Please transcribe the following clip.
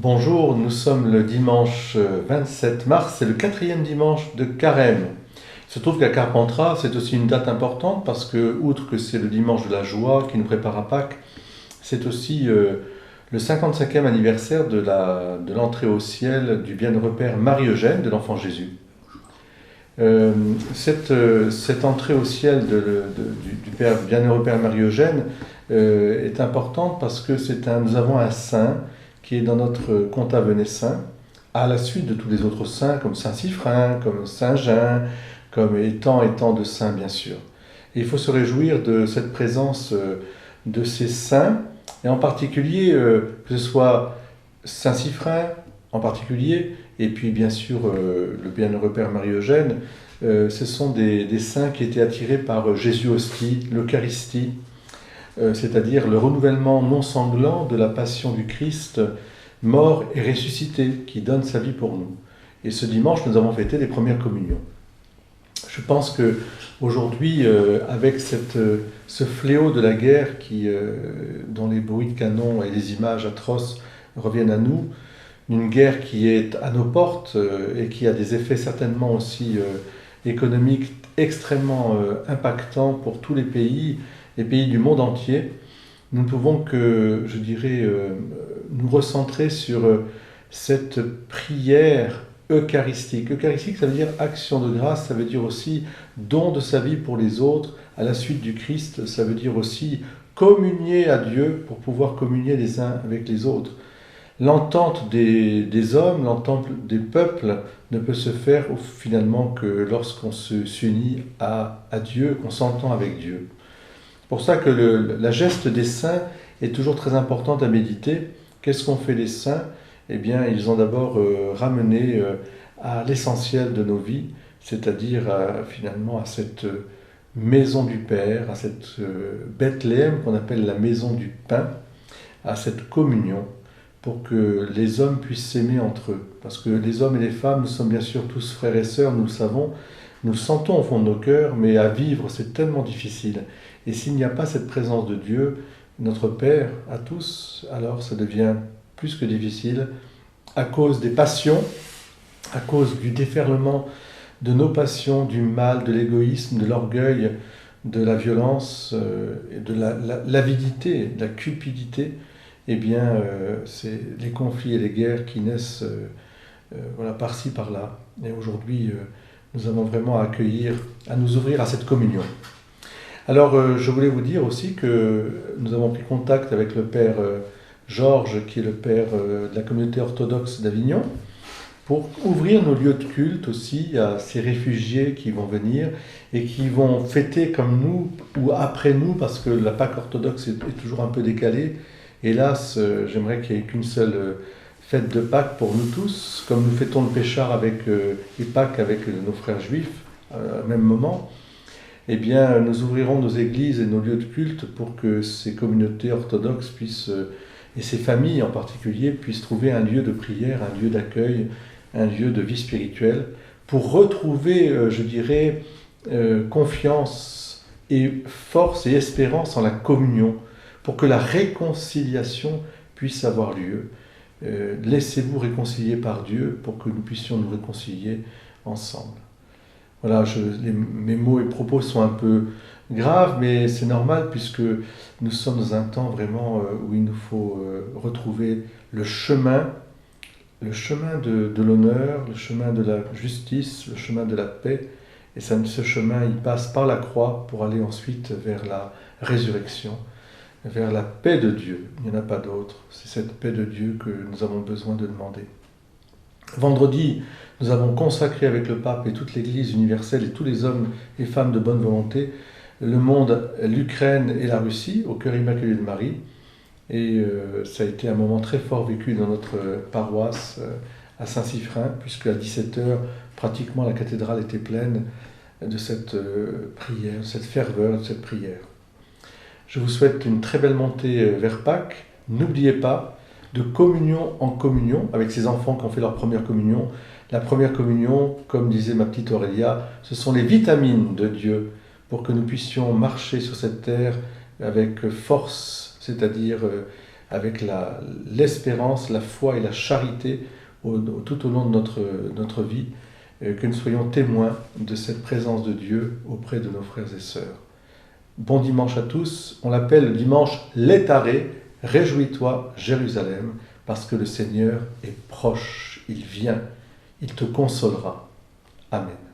Bonjour, nous sommes le dimanche 27 mars, c'est le quatrième dimanche de Carême. Il se trouve qu'à Carpentras, c'est aussi une date importante parce que, outre que c'est le dimanche de la joie qui nous prépare à Pâques, c'est aussi le 55e anniversaire de l'entrée au ciel du bienheureux Père Marie-Eugène, de l'enfant Jésus. Cette entrée au ciel du bienheureux Père Marie-Eugène est importante parce que nous avons un saint qui est dans notre compte saint, à la suite de tous les autres saints, comme Saint Siffrin, comme Saint Jean, comme et tant de saints, bien sûr. Et il faut se réjouir de cette présence de ces saints, et en particulier, que ce soit Saint Siffrin, en particulier, et puis bien sûr le bienheureux Père Marie-Eugène, ce sont des saints qui étaient attirés par Jésus Hostie, l'Eucharistie, c'est-à-dire le renouvellement non sanglant de la passion du Christ, mort et ressuscité, qui donne sa vie pour nous. Et ce dimanche, nous avons fêté les premières communions. Je pense que aujourd'hui, avec ce fléau de la guerre dont les bruits de canon et les images atroces reviennent à nous, une guerre qui est à nos portes et qui a des effets certainement aussi économiques extrêmement impactants pour tous les pays du monde entier, nous ne pouvons que, je dirais, nous recentrer sur cette prière eucharistique. Eucharistique, ça veut dire action de grâce, ça veut dire aussi don de sa vie pour les autres, à la suite du Christ, ça veut dire aussi communier à Dieu pour pouvoir communier les uns avec les autres. L'entente des hommes, l'entente des peuples ne peut se faire finalement que lorsqu'on s'unit à Dieu, qu'on s'entend avec Dieu. C'est pour ça que la geste des saints est toujours très importante à méditer. Qu'est-ce qu'ont fait les saints? Eh bien, ils ont d'abord ramené à l'essentiel de nos vies, c'est-à-dire finalement à cette maison du Père, à cette Bethléem qu'on appelle la maison du pain, à cette communion, pour que les hommes puissent s'aimer entre eux. Parce que les hommes et les femmes, nous sommes bien sûr tous frères et sœurs, nous le savons, nous le sentons au fond de nos cœurs, mais à vivre, c'est tellement difficile. Et s'il n'y a pas cette présence de Dieu, notre Père, à tous, alors ça devient plus que difficile, à cause des passions, à cause du déferlement de nos passions, du mal, de l'égoïsme, de l'orgueil, de la violence, et de l'avidité, de la cupidité. Eh bien, c'est les conflits et les guerres qui naissent voilà, par-ci, par-là. Et aujourd'hui, nous avons vraiment à accueillir, à nous ouvrir à cette communion. Alors, je voulais vous dire aussi que nous avons pris contact avec le Père Georges, qui est le Père de la communauté orthodoxe d'Avignon, pour ouvrir nos lieux de culte aussi à ces réfugiés qui vont venir et qui vont fêter comme nous ou après nous, parce que la Pâque orthodoxe est toujours un peu décalée. Hélas, j'aimerais qu'il n'y ait qu'une seule fête de Pâques pour nous tous, comme nous fêtons le Péchard et Pâques avec nos frères juifs au même moment. Eh bien, nous ouvrirons nos églises et nos lieux de culte pour que ces communautés orthodoxes puissent, et ces familles en particulier, puissent trouver un lieu de prière, un lieu d'accueil, un lieu de vie spirituelle, pour retrouver, je dirais, confiance et force et espérance en la communion, pour que la réconciliation puisse avoir lieu. Laissez-vous réconcilier par Dieu pour que nous puissions nous réconcilier ensemble. Voilà, mes mots et propos sont un peu graves, mais c'est normal puisque nous sommes dans un temps vraiment où il nous faut retrouver le chemin de l'honneur, le chemin de la justice, le chemin de la paix. Et ce chemin, il passe par la croix pour aller ensuite vers la résurrection, vers la paix de Dieu. Il n'y en a pas d'autre. C'est cette paix de Dieu que nous avons besoin de demander. Vendredi, nous avons consacré avec le pape et toute l'Église universelle et tous les hommes et femmes de bonne volonté le monde, l'Ukraine et la Russie au cœur immaculé de Marie. Et ça a été un moment très fort vécu dans notre paroisse à Saint-Siffrin, puisque à 17h, pratiquement la cathédrale était pleine de cette prière, de cette ferveur, de cette prière. Je vous souhaite une très belle montée vers Pâques. N'oubliez pas, de communion en communion, avec ces enfants qui ont fait leur première communion. La première communion, comme disait ma petite Aurélia, ce sont les vitamines de Dieu pour que nous puissions marcher sur cette terre avec force, c'est-à-dire avec l'espérance, la foi et la charité tout au long de notre vie, que nous soyons témoins de cette présence de Dieu auprès de nos frères et sœurs. Bon dimanche à tous, on l'appelle le dimanche Létaré, réjouis-toi Jérusalem, parce que le Seigneur est proche, il vient, il te consolera. Amen.